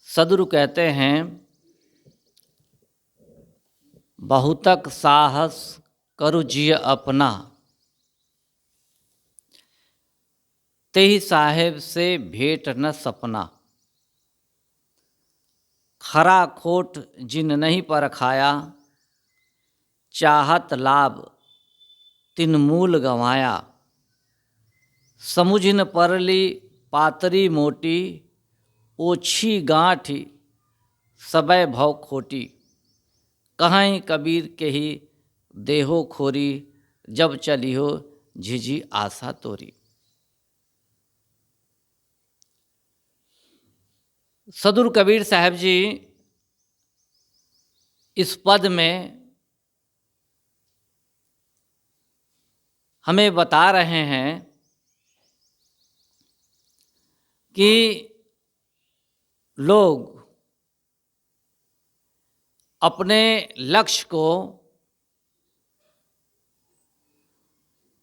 सदगुरु कहते हैं, बहुतक साहस करु जिय अपना, तेहि साहेब से भेंट न सपना। खरा खोट जिन नहीं परखाया, चाहत लाभ तिन मूल गंवाया। समुझ न परली पातरी मोटी, ओछी गांठी सबय भव खोटी। कहीं कबीर के ही देहो खोरी, जब चली हो झिझी आशा तोरी। सदगुरु कबीर साहब जी इस पद में हमें बता रहे हैं कि लोग अपने लक्ष्य को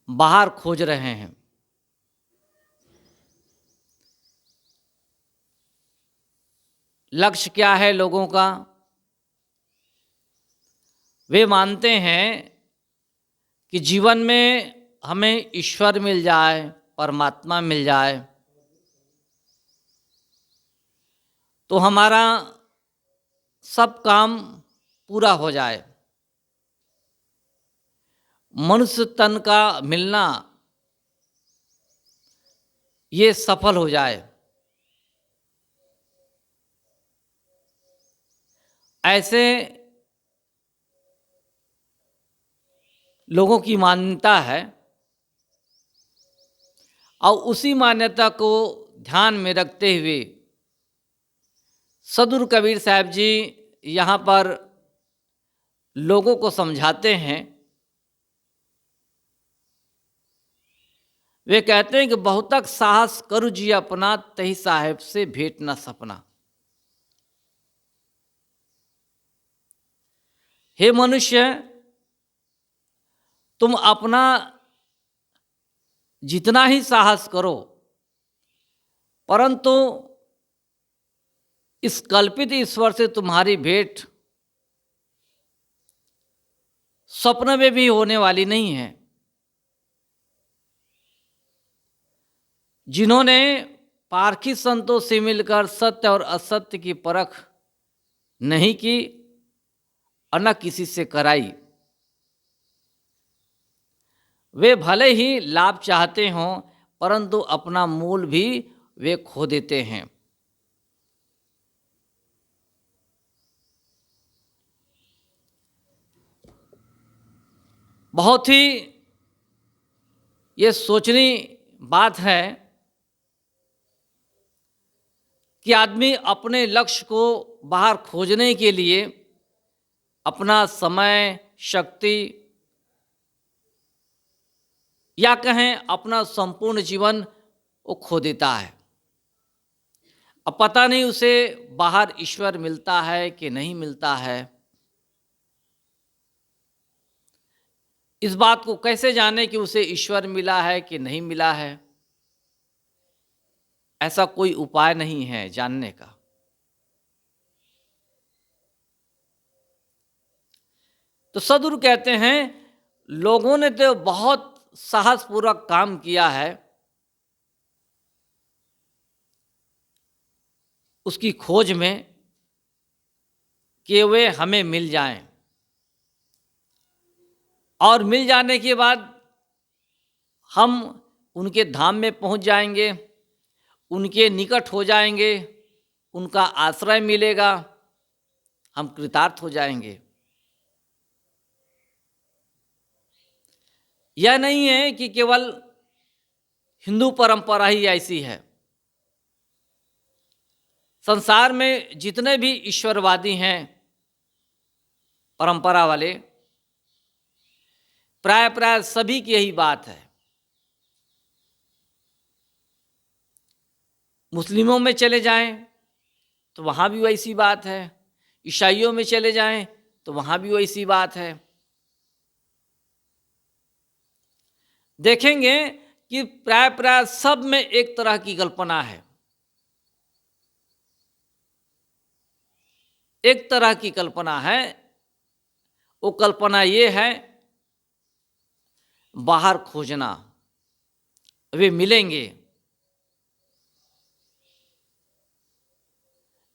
बाहर खोज रहे हैं। लक्ष्य क्या है लोगों का? वे मानते हैं कि जीवन में हमें ईश्वर मिल जाए, परमात्मा मिल जाए, तो हमारा सब काम पूरा हो जाए। मनुष्य तन का मिलना ये सफल हो जाए। ऐसे लोगों की मान्यता है और उसी मान्यता को ध्यान में रखते हुए सदगुरु कबीर साहब जी यहाँ पर लोगों को समझाते हैं। वे कहते हैं कि बहुतक साहस करु जी अपना, तही साहेब से भेंट न सपना। हे मनुष्य, तुम अपना जितना ही साहस करो, परंतु इस कल्पित ईश्वर से तुम्हारी भेंट स्वप्न में भी होने वाली नहीं है। जिन्होंने पारखी संतों से मिलकर सत्य और असत्य की परख नहीं की और न किसी से कराई, वे भले ही लाभ चाहते हों, परंतु अपना मूल भी वे खो देते हैं। बहुत ही ये सोचनी बात है कि आदमी अपने लक्ष्य को बाहर खोजने के लिए अपना समय, शक्ति या कहें अपना संपूर्ण जीवन वो खो देता है। अब पता नहीं उसे बाहर ईश्वर मिलता है कि नहीं मिलता है। इस बात को कैसे जाने कि उसे ईश्वर मिला है कि नहीं मिला है? ऐसा कोई उपाय नहीं है जानने का। तो सदगुरु कहते हैं, लोगों ने तो बहुत साहसपूर्वक काम किया है उसकी खोज में कि वे हमें मिल जाएं, और मिल जाने के बाद हम उनके धाम में पहुंच जाएंगे, उनके निकट हो जाएंगे, उनका आश्रय मिलेगा, हम कृतार्थ हो जाएंगे। यह नहीं है कि केवल हिंदू परंपरा ही ऐसी है। संसार में जितने भी ईश्वरवादी हैं, परंपरा वाले, प्राय सभी की यही बात है। मुस्लिमों में चले जाएं तो वहाँ भी वैसी बात है, ईसाइयों में चले जाएं तो वहाँ भी वैसी बात है। देखेंगे कि प्राय सब में एक तरह की कल्पना है। एक तरह की कल्पना है, वो कल्पना ये है बाहर खोजना, वे मिलेंगे।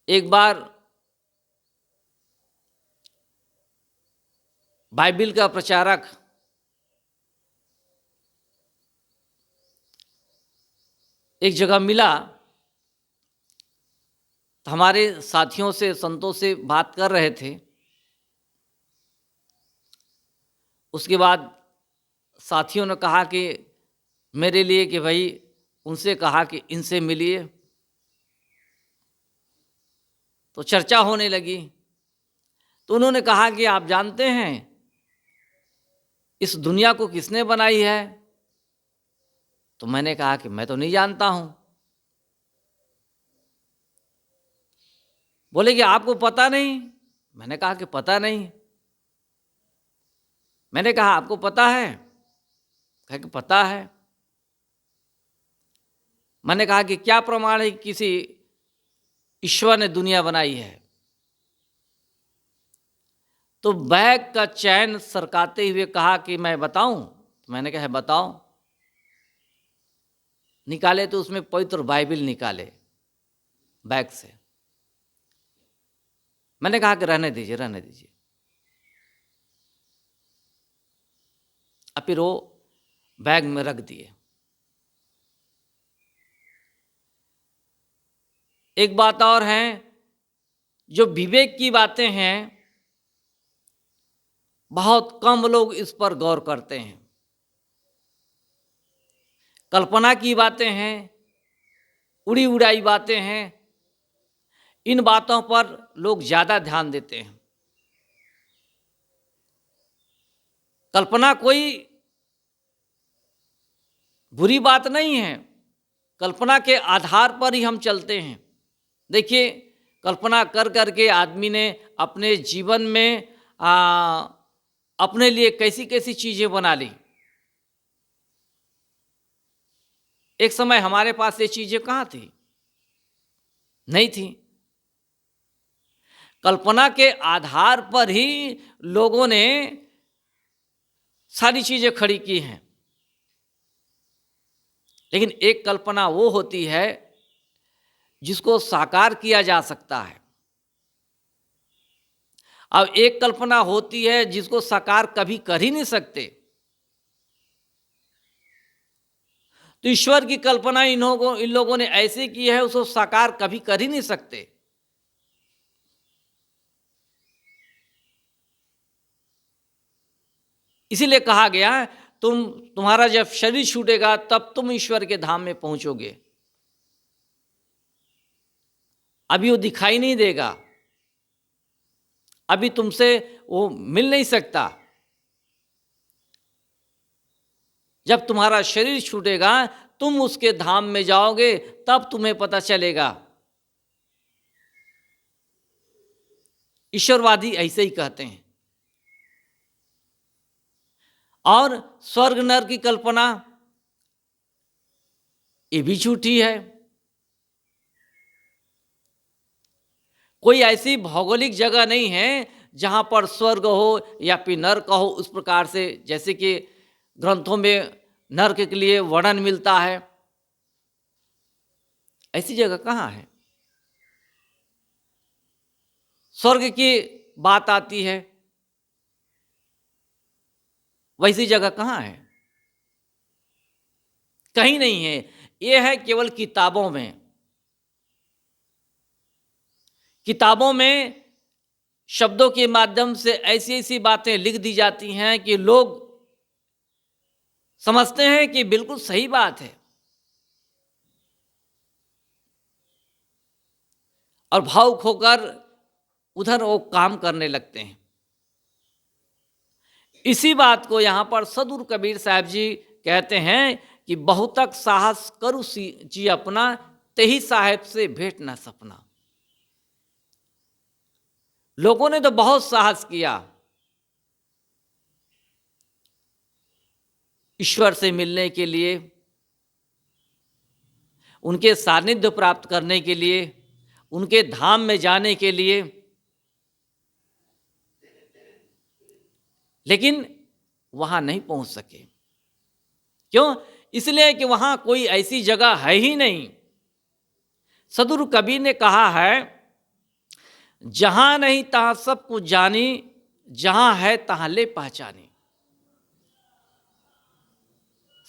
एक बार बाइबिल का प्रचारक एक जगह मिला, तो हमारे साथियों से, संतों से बात कर रहे थे। उसके बाद साथियों ने कहा कि मेरे लिए कि भाई उनसे कहा कि इनसे मिलिए। तो चर्चा होने लगी, तो उन्होंने कहा कि आप जानते हैं इस दुनिया को किसने बनाई है? तो मैंने कहा कि मैं तो नहीं जानता हूं। बोले कि आपको पता नहीं? मैंने कहा कि पता नहीं। मैंने कहा आपको पता है? कहा कि पता है। मैंने कहा कि क्या प्रमाण है कि किसी ईश्वर ने दुनिया बनाई है? तो बैग का चैन सरकाते हुए कहा कि मैं बताऊं? मैंने कहा बताओ। निकाले तो उसमें पवित्र बाइबिल निकाले बैग से। मैंने कहा कि रहने दीजिए, रहने दीजिए। अब फिर वो बैग में रख दिए। एक बात और है, जो विवेक की बातें हैं बहुत कम लोग इस पर गौर करते हैं। कल्पना की बातें हैं, उड़ी उड़ाई बातें हैं, इन बातों पर लोग ज़्यादा ध्यान देते हैं। कल्पना कोई बुरी बात नहीं है, कल्पना के आधार पर ही हम चलते हैं। देखिए, कल्पना कर करके आदमी ने अपने जीवन में अपने लिए कैसी कैसी चीज़ें बना ली। एक समय हमारे पास ये चीज़ें कहाँ थी? नहीं थी। कल्पना के आधार पर ही लोगों ने सारी चीज़ें खड़ी की हैं। लेकिन एक कल्पना वो होती है जिसको साकार किया जा सकता है। अब एक कल्पना होती है जिसको साकार कभी कर ही नहीं सकते। तो ईश्वर की कल्पना इन लोगों ने ऐसे की है, उसको साकार कभी कर ही नहीं सकते। इसीलिए कहा गया है, तुम्हारा जब शरीर छूटेगा तब तुम ईश्वर के धाम में पहुंचोगे। अभी वो दिखाई नहीं देगा, अभी तुमसे वो मिल नहीं सकता। जब तुम्हारा शरीर छूटेगा तुम उसके धाम में जाओगे, तब तुम्हें पता चलेगा। ईश्वरवादी ऐसे ही कहते हैं। और स्वर्ग नरक की कल्पना ये भी झूठी है। कोई ऐसी भौगोलिक जगह नहीं है जहां पर स्वर्ग हो या फिर नरक हो, उस प्रकार से जैसे कि ग्रंथों में नरक के लिए वर्णन मिलता है। ऐसी जगह कहाँ है? स्वर्ग की बात आती है, वैसी जगह कहाँ है? कहीं नहीं है। यह है केवल किताबों में। किताबों में शब्दों के माध्यम से ऐसी ऐसी बातें लिख दी जाती हैं कि लोग समझते हैं कि बिल्कुल सही बात है, और भावुक होकर उधर वो काम करने लगते हैं। इसी बात को यहाँ पर सदगुरु कबीर साहब जी कहते हैं कि बहुतक साहस करु जी अपना, तेही साहेब से भेंट ना सपना। लोगों ने तो बहुत साहस किया ईश्वर से मिलने के लिए, उनके सानिध्य प्राप्त करने के लिए, उनके धाम में जाने के लिए। लेकिन वहाँ नहीं पहुँच सके। क्यों? इसलिए कि वहाँ कोई ऐसी जगह है ही नहीं। सद्गुरु कबीर ने कहा है, जहाँ नहीं तहाँ सब कुछ जानी, जहाँ है तहाँ ले पहचानी।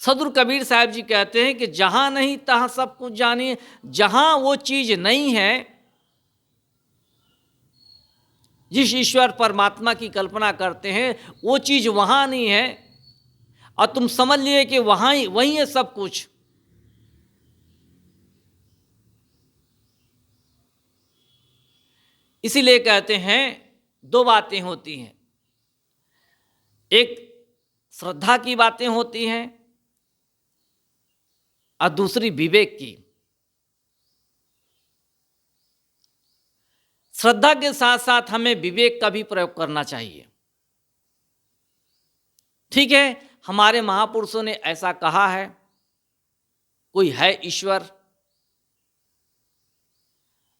सद्गुरु कबीर साहब जी कहते हैं कि जहाँ नहीं तहाँ सब कुछ जानी, जहाँ वो चीज नहीं है, जिस ईश्वर परमात्मा की कल्पना करते हैं वो चीज वहाँ नहीं है, और तुम समझ लिए कि वहाँ ही वही है सब कुछ। इसीलिए कहते हैं दो बातें होती हैं, एक श्रद्धा की बातें होती हैं और दूसरी विवेक की। श्रद्धा के साथ साथ हमें विवेक का भी प्रयोग करना चाहिए। ठीक है, हमारे महापुरुषों ने ऐसा कहा है, कोई है ईश्वर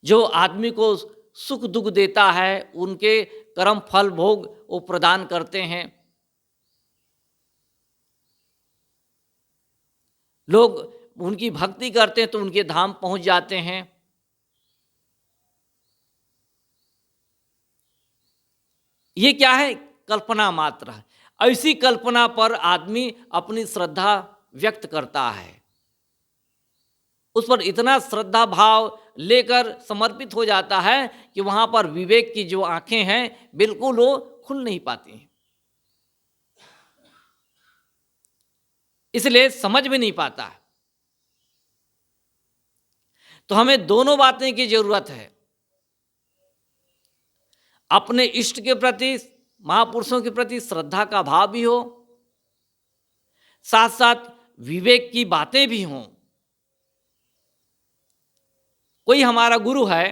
जो आदमी को सुख दुख देता है, उनके कर्म फल भोग वो प्रदान करते हैं। लोग उनकी भक्ति करते हैं तो उनके धाम पहुंच जाते हैं। ये क्या है? कल्पना मात्र है। ऐसी कल्पना पर आदमी अपनी श्रद्धा व्यक्त करता है, उस पर इतना श्रद्धा भाव लेकर समर्पित हो जाता है कि वहां पर विवेक की जो आंखें हैं बिल्कुल वो खुल नहीं पाती हैं, इसलिए समझ में नहीं पाता है। तो हमें दोनों बातें की जरूरत है, अपने इष्ट के प्रति, महापुरुषों के प्रति श्रद्धा का भाव भी हो, साथ साथ विवेक की बातें भी हों। कोई हमारा गुरु है,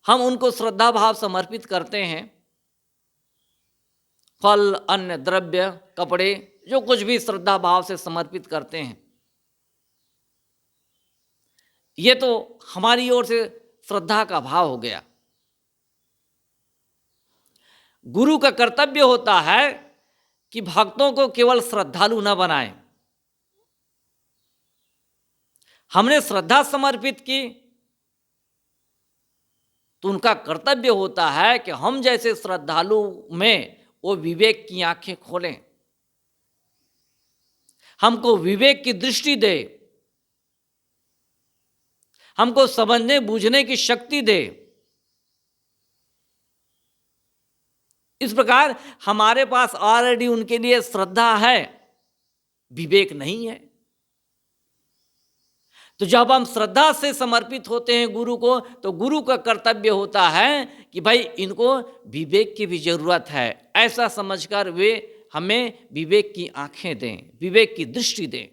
हम उनको श्रद्धा भाव समर्पित करते हैं, फल, अन्न, द्रव्य, कपड़े, जो कुछ भी श्रद्धा भाव से समर्पित करते हैं, ये तो हमारी ओर से श्रद्धा का भाव हो गया। गुरु का कर्तव्य होता है कि भक्तों को केवल श्रद्धालु न बनाए। हमने श्रद्धा समर्पित की तो उनका कर्तव्य होता है कि हम जैसे श्रद्धालु में वो विवेक की आंखें खोलें, हमको विवेक की दृष्टि दे, हमको समझने बूझने की शक्ति दे। इस प्रकार हमारे पास ऑलरेडी उनके लिए श्रद्धा है, विवेक नहीं है। तो जब हम श्रद्धा से समर्पित होते हैं गुरु को, तो गुरु का कर्तव्य होता है कि भाई इनको विवेक की भी जरूरत है, ऐसा समझकर वे हमें विवेक की आंखें दें, विवेक की दृष्टि दें।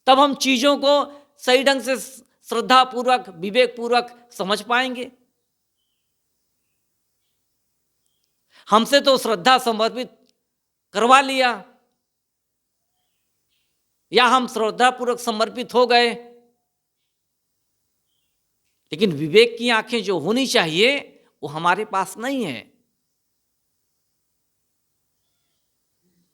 तब हम चीजों को सही ढंग से श्रद्धा पूर्वक, विवेक पूर्वक समझ पाएंगे। हमसे तो श्रद्धा समर्पित करवा लिया, या हम श्रद्धा पूर्वक समर्पित हो गए, लेकिन विवेक की आंखें जो होनी चाहिए वो हमारे पास नहीं है।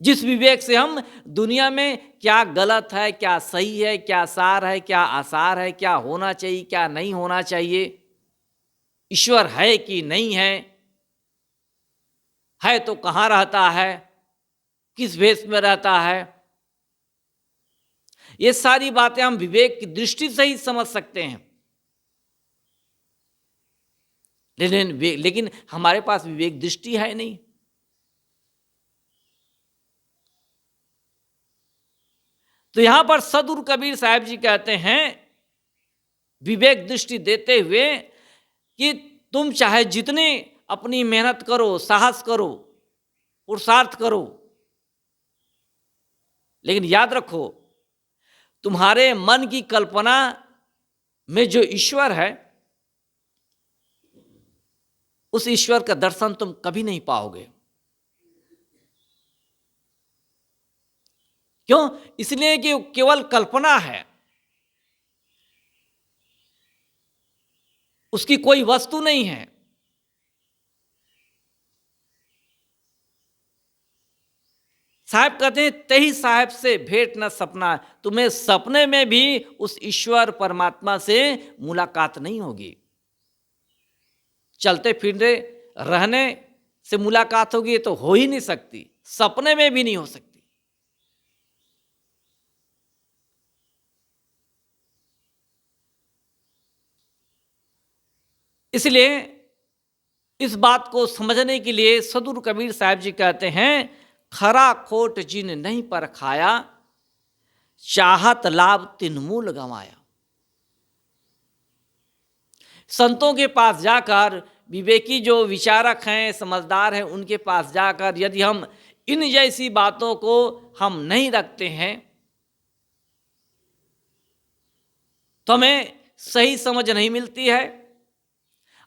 जिस विवेक से हम दुनिया में क्या गलत है, क्या सही है, क्या सार है, क्या आसार है, क्या होना चाहिए, क्या नहीं होना चाहिए, ईश्वर है कि नहीं है तो कहाँ रहता है, किस भेष में रहता है, ये सारी बातें हम विवेक की दृष्टि से ही समझ सकते हैं। लेकिन हमारे पास विवेक दृष्टि है नहीं। तो यहां पर सद्गुरु कबीर साहब जी कहते हैं विवेक दृष्टि देते हुए कि तुम चाहे जितने अपनी मेहनत करो, साहस करो, पुरुषार्थ करो, लेकिन याद रखो तुम्हारे मन की कल्पना में जो ईश्वर है, उस ईश्वर का दर्शन तुम कभी नहीं पाओगे। क्यों? इसलिए कि केवल कल्पना है। उसकी कोई वस्तु नहीं है। साहब कहते हैं तेही साहब से भेंट न सपना, तुम्हें सपने में भी उस ईश्वर परमात्मा से मुलाकात नहीं होगी। चलते फिरते रहने से मुलाकात होगी तो हो ही नहीं सकती, सपने में भी नहीं हो सकती। इसलिए इस बात को समझने के लिए सदगुरु कबीर साहब जी कहते हैं, खरा खोट जिन नहीं परखाया, चाहत लाभ तिन मूल गंवाया। संतों के पास जाकर, विवेकी जो विचारक हैं, समझदार हैं, उनके पास जाकर यदि हम इन जैसी बातों को हम नहीं रखते हैं तो हमें सही समझ नहीं मिलती है।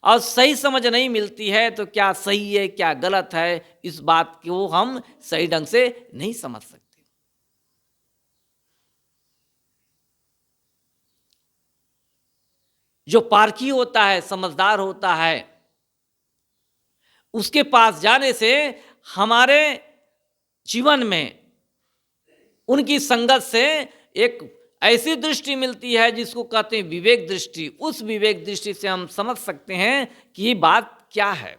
और सही समझ नहीं मिलती है तो क्या सही है क्या गलत है, इस बात को हम सही ढंग से नहीं समझ सकते। जो पारखी होता है, समझदार होता है, उसके पास जाने से हमारे जीवन में उनकी संगत से एक ऐसी दृष्टि मिलती है जिसको कहते हैं विवेक दृष्टि। उस विवेक दृष्टि से हम समझ सकते हैं कि ये बात क्या है।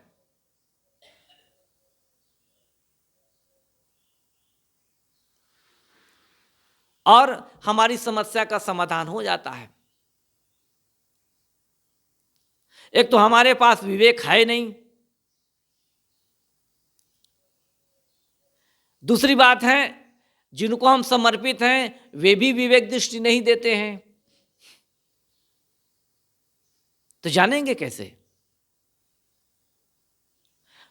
और हमारी समस्या का समाधान हो जाता है। एक तो हमारे पास विवेक है नहीं, दूसरी बात है जिनको हम समर्पित हैं वे भी विवेक दृष्टि नहीं देते हैं, तो जानेंगे कैसे।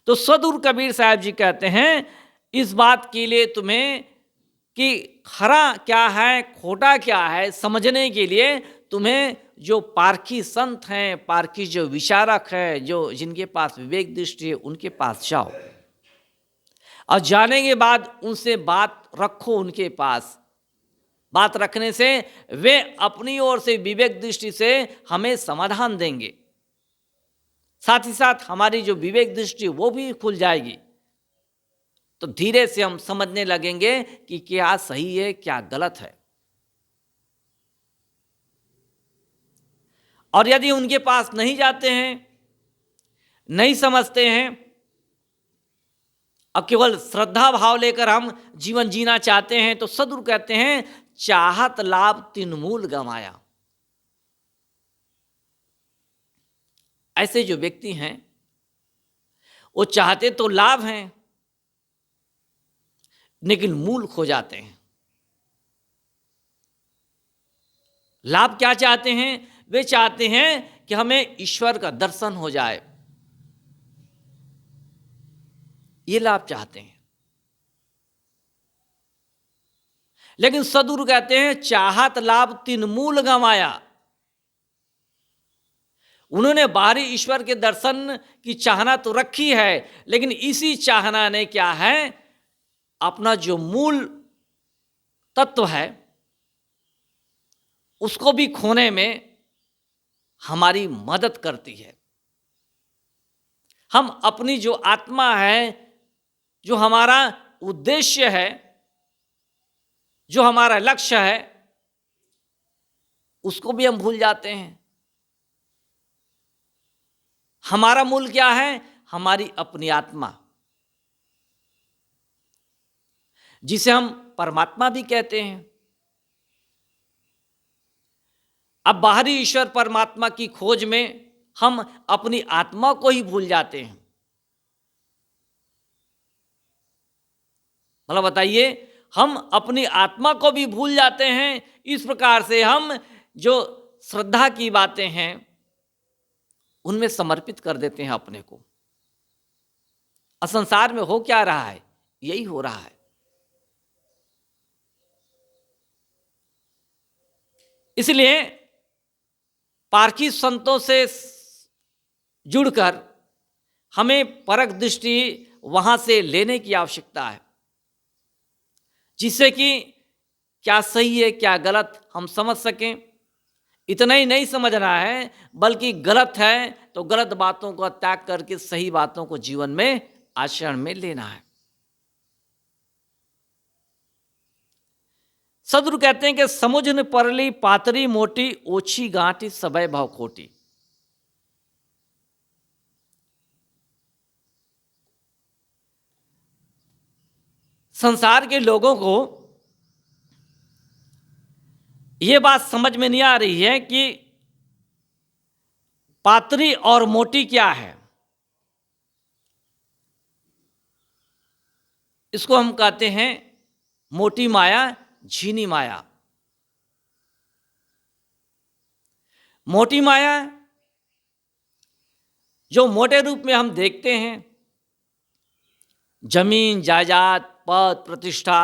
तो सदगुरु कबीर साहब जी कहते हैं इस बात के लिए तुम्हें कि खरा क्या है खोटा क्या है समझने के लिए तुम्हें जो पारखी संत हैं, पारखी जो विचारक हैं, जो जिनके पास विवेक दृष्टि है, उनके पास जाओ और जाने के बाद उनसे बात रखो। उनके पास बात रखने से वे अपनी ओर से विवेक दृष्टि से हमें समाधान देंगे, साथ ही साथ हमारी जो विवेक दृष्टि वो भी खुल जाएगी। तो धीरे से हम समझने लगेंगे कि क्या सही है क्या गलत है। और यदि उनके पास नहीं जाते हैं, नहीं समझते हैं, अब केवल श्रद्धा भाव लेकर हम जीवन जीना चाहते हैं, तो सदगुरु कहते हैं चाहत लाभ तिन मूल गंवाया। ऐसे जो व्यक्ति हैं वो चाहते तो लाभ हैं लेकिन मूल खो जाते हैं। लाभ क्या चाहते हैं? वे चाहते हैं कि हमें ईश्वर का दर्शन हो जाए, ये लाभ चाहते हैं। लेकिन सदगुरु कहते हैं चाहत लाभ तिन मूल गंवाया। उन्होंने बाहरी ईश्वर के दर्शन की चाहना तो रखी है, लेकिन इसी चाहना ने क्या है अपना जो मूल तत्व है उसको भी खोने में हमारी मदद करती है। हम अपनी जो आत्मा है, जो हमारा उद्देश्य है, जो हमारा लक्ष्य है, उसको भी हम भूल जाते हैं। हमारा मूल क्या है? हमारी अपनी आत्मा, जिसे हम परमात्मा भी कहते हैं। अब बाहरी ईश्वर परमात्मा की खोज में हम अपनी आत्मा को ही भूल जाते हैं। मतलब बताइए, हम अपनी आत्मा को भी भूल जाते हैं। इस प्रकार से हम जो श्रद्धा की बातें हैं उनमें समर्पित कर देते हैं अपने को। और संसार में हो क्या रहा है? यही हो रहा है। इसलिए पारखी संतों से जुड़कर हमें परख दृष्टि वहां से लेने की आवश्यकता है, जिससे कि क्या सही है क्या गलत हम समझ सकें। इतना ही नहीं समझना है, बल्कि गलत है तो गलत बातों का त्याग करके सही बातों को जीवन में आचरण में लेना है। सदगुरु कहते हैं कि समुझ न परली पातरी मोटी ओछी गांठी सबय भाव खोटी। संसार के लोगों को यह बात समझ में नहीं आ रही है कि पातरी और मोटी क्या है। इसको हम कहते हैं मोटी माया, झीनी माया। मोटी माया जो मोटे रूप में हम देखते हैं, जमीन जायदाद, पद प्रतिष्ठा,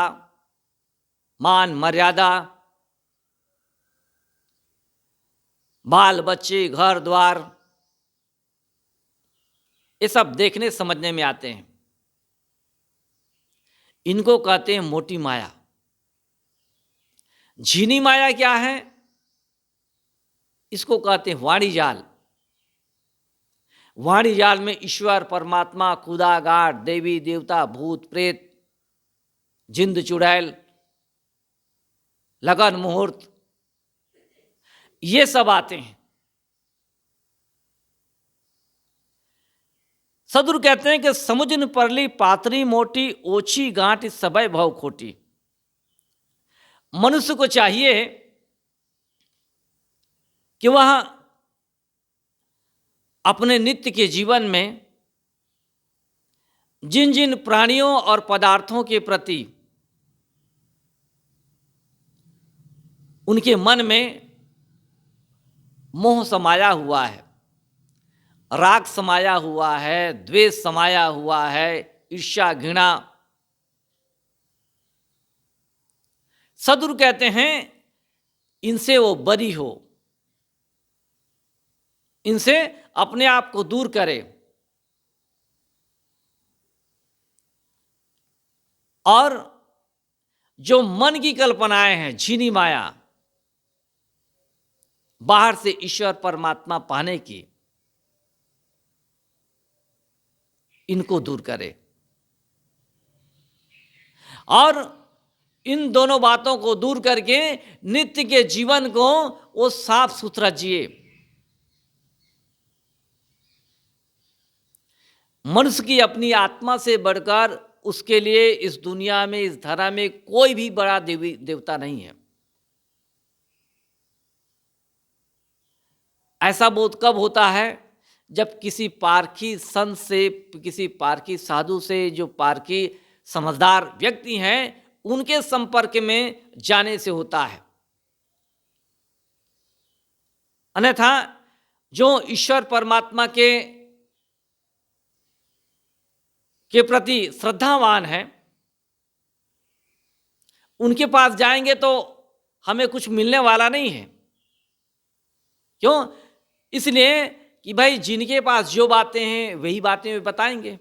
मान मर्यादा, बाल बच्चे, घर द्वार, ये सब देखने समझने में आते हैं। इनको कहते हैं मोटी माया। झीनी माया क्या है? इसको कहते हैं वाणी जाल। वाणी जाल में ईश्वर, परमात्मा, खुदा, गाड, देवी देवता, भूत प्रेत, जिंद चुड़ैल, लगन मुहूर्त, ये सब आते हैं। सदगुरु कहते हैं कि समुझ न परली पातरी मोटी ओछी गांठ सबय भाव खोटी। मनुष्य को चाहिए कि वह अपने नित्य के जीवन में जिन जिन प्राणियों और पदार्थों के प्रति उनके मन में मोह समाया हुआ है, राग समाया हुआ है, द्वेष समाया हुआ है, ईर्ष्या, घृणा, सदगुरु कहते हैं इनसे वो बरी हो, इनसे अपने आप को दूर करे और जो मन की कल्पनाएं हैं, झीनी माया, बाहर से ईश्वर परमात्मा पाने की, इनको दूर करे और इन दोनों बातों को दूर करके नित्य के जीवन को वो साफ सुथरा जिए। मनुष्य की अपनी आत्मा से बढ़कर उसके लिए इस दुनिया में, इस धरा में कोई भी बड़ा देवी देवता नहीं है। ऐसा बोध कब होता है? जब किसी पारखी संत से, किसी पारखी साधु से, जो पारखी समझदार व्यक्ति हैं, उनके संपर्क में जाने से होता है। अन्यथा जो ईश्वर परमात्मा के प्रति श्रद्धावान हैं, उनके पास जाएंगे तो हमें कुछ मिलने वाला नहीं है। क्यों? इसलिए कि भाई जिनके पास जो बातें हैं वही बातें वे बताएंगे,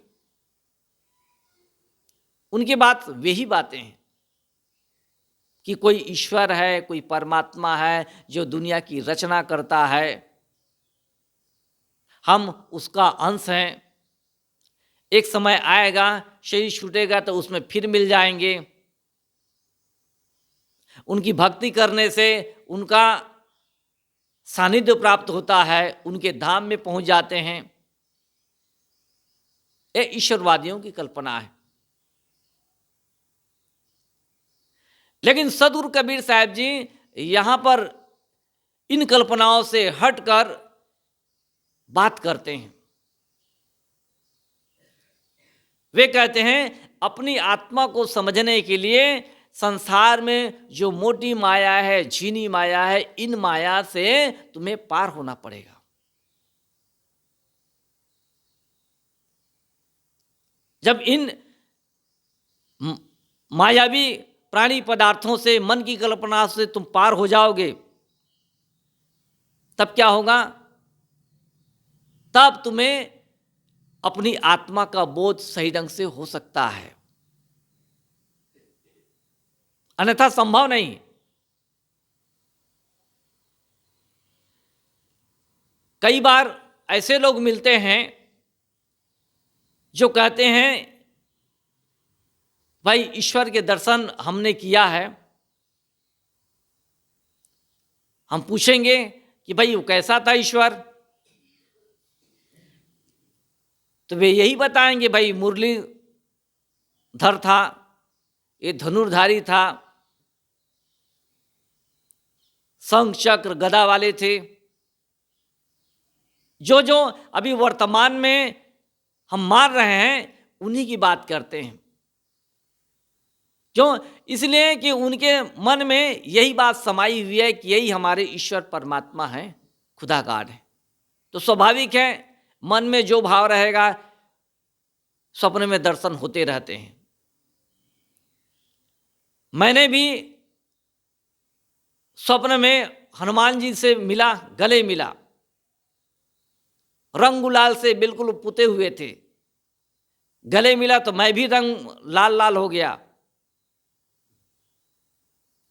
उनके बात वही बातें हैं कि कोई ईश्वर है, कोई परमात्मा है जो दुनिया की रचना करता है, हम उसका अंश हैं, एक समय आएगा शरीर छूटेगा तो उसमें फिर मिल जाएंगे। उनकी भक्ति करने से उनका सानिध्य प्राप्त होता है, उनके धाम में पहुंच जाते हैं। ये ईश्वरवादियों की कल्पना है। लेकिन सदगुरु कबीर साहब जी यहां पर इन कल्पनाओं से हटकर बात करते हैं। वे कहते हैं अपनी आत्मा को समझने के लिए संसार में जो मोटी माया है, झीनी माया है, इन माया से तुम्हें पार होना पड़ेगा। जब इन मायावी प्राणी पदार्थों से, मन की कल्पना से तुम पार हो जाओगे, तब क्या होगा? तब तुम्हें अपनी आत्मा का बोध सही ढंग से हो सकता है, अन्यथा संभव नहीं। कई बार ऐसे लोग मिलते हैं जो कहते हैं भाई ईश्वर के दर्शन हमने किया है। हम पूछेंगे कि भाई वो कैसा था ईश्वर, तो वे यही बताएंगे भाई मुरलीधर था, ये धनुर्धारी था, शंख चक्र गदा वाले थे। जो जो अभी वर्तमान में हम मान रहे हैं उन्हीं की बात करते हैं। क्यों? इसलिए कि उनके मन में यही बात समाई हुई है कि यही हमारे ईश्वर परमात्मा है, खुदा गाड है। तो स्वाभाविक है मन में जो भाव रहेगा स्वप्न में दर्शन होते रहते हैं। मैंने भी स्वप्न में हनुमान जी से मिला, गले मिला, रंग गुलाल से बिल्कुल पुते हुए थे, गले मिला तो मैं भी रंग लाल लाल हो गया।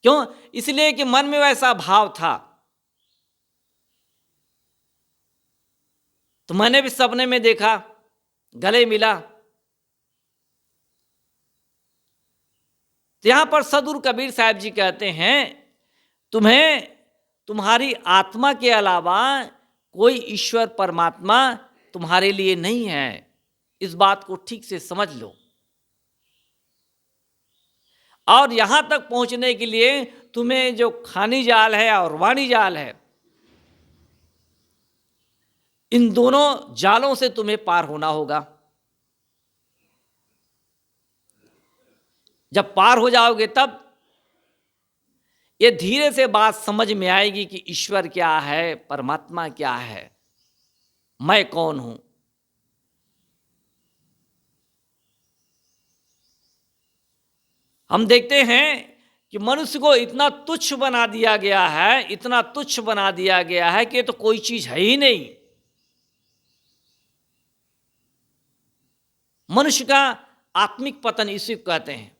क्यों? इसलिए कि मन में वैसा भाव था। तो मैंने भी सपने में देखा, गले मिला। तो यहां पर सदगुरु कबीर साहब जी कहते हैं तुम्हें तुम्हारी आत्मा के अलावा कोई ईश्वर परमात्मा तुम्हारे लिए नहीं है। इस बात को ठीक से समझ लो। और यहां तक पहुंचने के लिए तुम्हें जो खानी जाल है और वाणी जाल है, इन दोनों जालों से तुम्हें पार होना होगा। जब पार हो जाओगे तब ये धीरे से बात समझ में आएगी कि ईश्वर क्या है, परमात्मा क्या है, मैं कौन हूं। हम देखते हैं कि मनुष्य को इतना तुच्छ बना दिया गया है, इतना तुच्छ बना दिया गया है कि ये तो कोई चीज है ही नहीं। मनुष्य का आत्मिक पतन इसी को कहते हैं।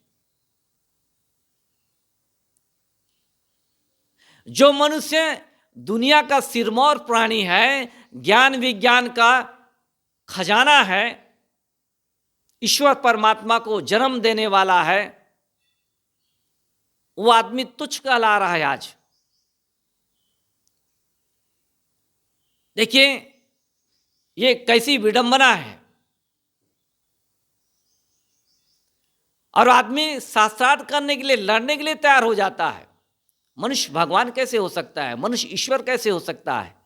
जो मनुष्य दुनिया का सिरमौर प्राणी है, ज्ञान विज्ञान का खजाना है, ईश्वर परमात्मा को जन्म देने वाला है, वो आदमी तुच्छ कहला रहा है आज। देखिए ये कैसी विडंबना है। और आदमी शास्त्रार्थ करने के लिए, लड़ने के लिए तैयार हो जाता है। मनुष्य भगवान कैसे हो सकता है, मनुष्य ईश्वर कैसे हो सकता है।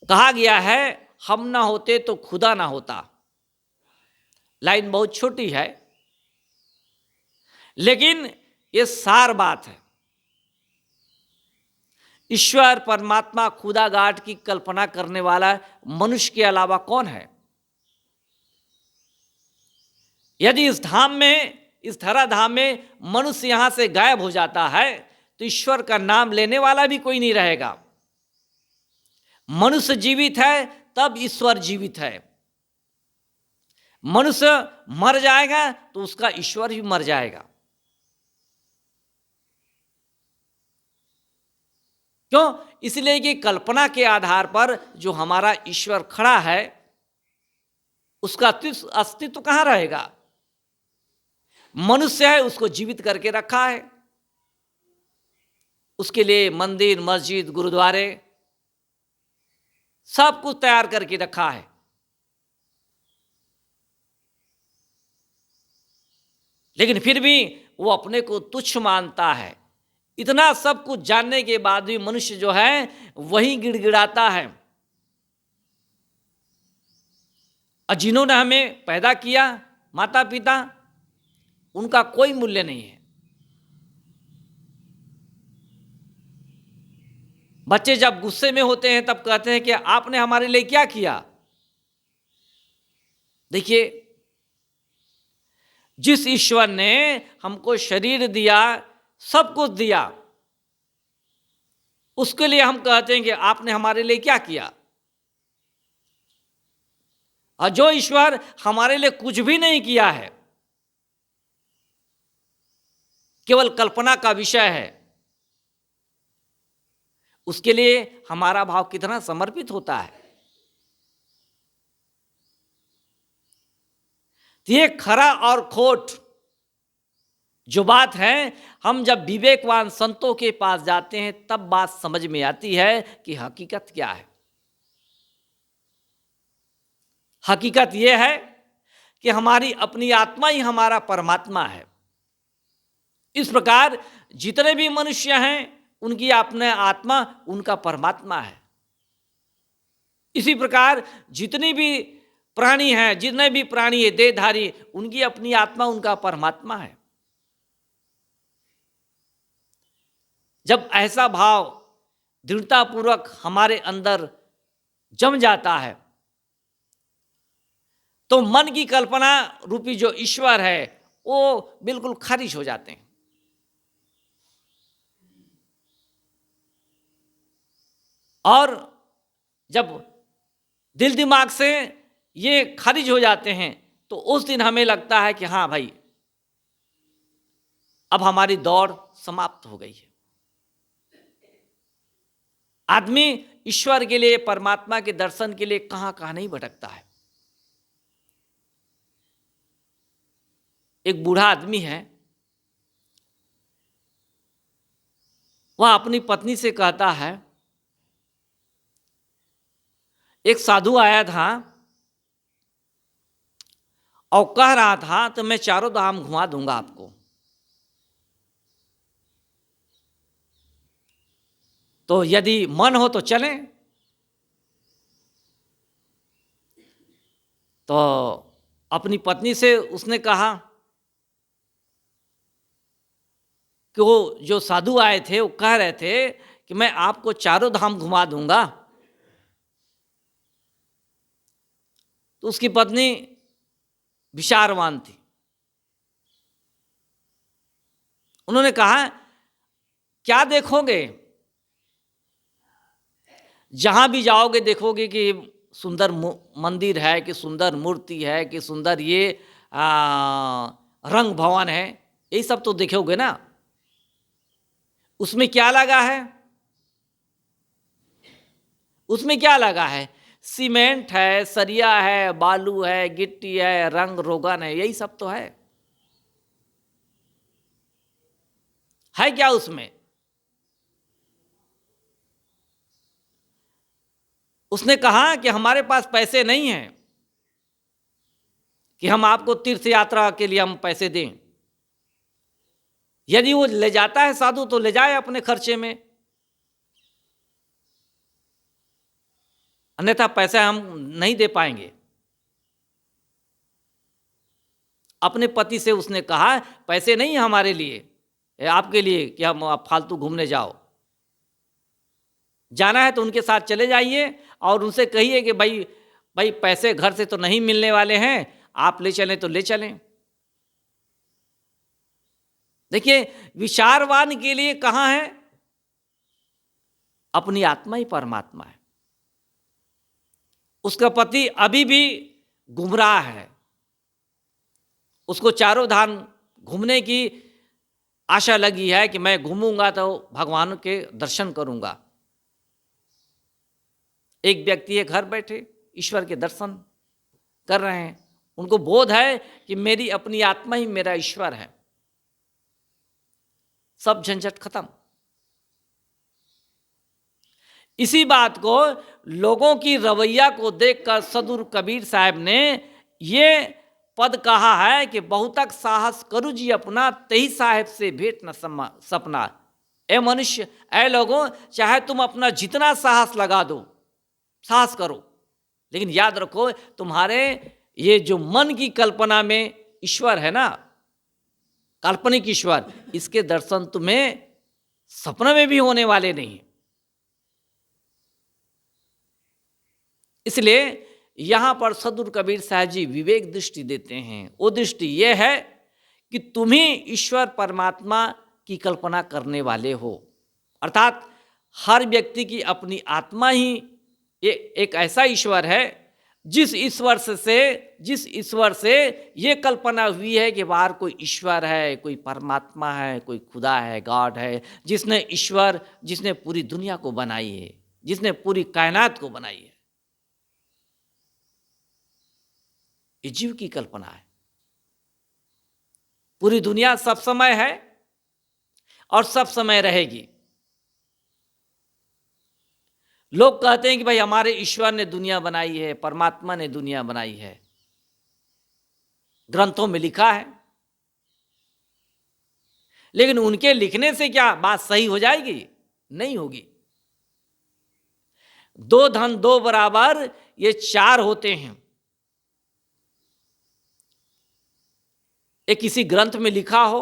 कहा गया है हम ना होते तो खुदा ना होता। लाइन बहुत छोटी है लेकिन ये सार बात है। ईश्वर परमात्मा खुदा गाड की कल्पना करने वाला मनुष्य के अलावा कौन है। यदि इस धाम में, इस धराधाम में मनुष्य यहां से गायब हो जाता है तो ईश्वर का नाम लेने वाला भी कोई नहीं रहेगा। मनुष्य जीवित है तब ईश्वर जीवित है। मनुष्य मर जाएगा तो उसका ईश्वर भी मर जाएगा। क्यों? इसलिए कि कल्पना के आधार पर जो हमारा ईश्वर खड़ा है उसका अस्तित्व कहां रहेगा। मनुष्य है, उसको जीवित करके रखा है। उसके लिए मंदिर, मस्जिद, गुरुद्वारे सब कुछ तैयार करके रखा है। लेकिन फिर भी वो अपने को तुच्छ मानता है। इतना सब कुछ जानने के बाद भी मनुष्य जो है वही गिड़गिड़ाता है। और जिन्होंने हमें पैदा किया, माता पिता, उनका कोई मूल्य नहीं है। बच्चे जब गुस्से में होते हैं तब कहते हैं कि आपने हमारे लिए क्या किया। देखिए जिस ईश्वर ने हमको शरीर दिया, सब कुछ दिया, उसके लिए हम कहते हैं कि आपने हमारे लिए क्या किया। और जो ईश्वर हमारे लिए कुछ भी नहीं किया है, केवल कल्पना का विषय है, उसके लिए हमारा भाव कितना समर्पित होता है। तो ये खरा और खोट जो बात है, हम जब विवेकवान संतों के पास जाते हैं तब बात समझ में आती है कि हकीकत क्या है। हकीकत यह है कि हमारी अपनी आत्मा ही हमारा परमात्मा है। इस प्रकार जितने भी मनुष्य हैं उनकी अपने आत्मा उनका परमात्मा है। इसी प्रकार जितनी भी प्राणी हैं, जितने भी प्राणी है देहधारी, उनकी अपनी आत्मा उनका परमात्मा है। जब ऐसा भाव दृढ़तापूर्वक हमारे अंदर जम जाता है तो मन की कल्पना रूपी जो ईश्वर है वो बिल्कुल खारिज हो जाते हैं। और जब दिल दिमाग से ये खारिज हो जाते हैं तो उस दिन हमें लगता है कि हाँ भाई, अब हमारी दौड़ समाप्त हो गई है। आदमी ईश्वर के लिए, परमात्मा के दर्शन के लिए कहां कहां नहीं भटकता है। एक बूढ़ा आदमी है, वह अपनी पत्नी से कहता है, एक साधु आया था और कह रहा था तो मैं चारों धाम घुमा दूंगा आपको, तो यदि मन हो तो चलें। तो अपनी पत्नी से उसने कहा कि वो जो साधु आए थे वो कह रहे थे कि मैं आपको चारों धाम घुमा दूंगा। तो उसकी पत्नी विचारवान थी। उन्होंने कहा क्या देखोगे, जहां भी जाओगे देखोगे कि सुंदर मंदिर है, कि सुंदर मूर्ति है, कि सुंदर ये रंग भवन है, यही सब तो देखोगे ना। उसमें क्या लगा है? उसमें क्या लगा है? सीमेंट है, सरिया है, बालू है, गिट्टी है, रंग रोगन है, यही सब तो है क्या उसमें? उसने कहा कि हमारे पास पैसे नहीं हैं कि हम आपको तीर्थ यात्रा के लिए हम पैसे दें। यदि वो ले जाता है साधु तो ले जाए अपने खर्चे में, अन्यथा पैसा हम नहीं दे पाएंगे। अपने पति से उसने कहा पैसे नहीं है हमारे लिए, आपके लिए कि हम आप फालतू घूमने जाओ। जाना है तो उनके साथ चले जाइए और उनसे कहिए कि भाई पैसे घर से तो नहीं मिलने वाले हैं, आप ले चलें तो ले चलें। देखिए, विचारवान के लिए कहां है? अपनी आत्मा ही परमात्मा है। उसका पति अभी भी गुमराह है, उसको चारों धाम घूमने की आशा लगी है कि मैं घूमूंगा तो भगवान के दर्शन करूंगा। एक व्यक्ति है घर बैठे ईश्वर के दर्शन कर रहे हैं, उनको बोध है कि मेरी अपनी आत्मा ही मेरा ईश्वर है, सब झंझट खत्म। इसी बात को लोगों की रवैया को देखकर सदगुरु कबीर साहब ने ये पद कहा है कि बहुतक साहस करू जी अपना, तेही साहेब से भेंट न सपना। ए मनुष्य, ए लोगों, चाहे तुम अपना जितना साहस लगा दो, साहस करो, लेकिन याद रखो तुम्हारे ये जो मन की कल्पना में ईश्वर है ना, काल्पनिक ईश्वर, इसके दर्शन तुम्हें सपने में भी होने वाले नहीं। इसलिए यहां पर सदगुरु कबीर साहब जी विवेक दृष्टि देते हैं। वो दृष्टि यह है कि तुम ही ईश्वर परमात्मा की कल्पना करने वाले हो, अर्थात हर व्यक्ति की अपनी आत्मा ही एक ऐसा ईश्वर है जिस ईश्वर से ये कल्पना हुई है कि बाहर कोई ईश्वर है, कोई परमात्मा है, कोई खुदा है, गॉड है, जिसने पूरी दुनिया को बनाई है, जिसने पूरी कायनात को बनाई है। ये जीव की कल्पना है। पूरी दुनिया सब समय है और सब समय रहेगी। लोग कहते हैं कि भाई हमारे ईश्वर ने दुनिया बनाई है, परमात्मा ने दुनिया बनाई है, ग्रंथों में लिखा है। लेकिन उनके लिखने से क्या बात सही हो जाएगी? नहीं होगी। 2 धन 2 बराबर ये 4 होते हैं। ये किसी ग्रंथ में लिखा हो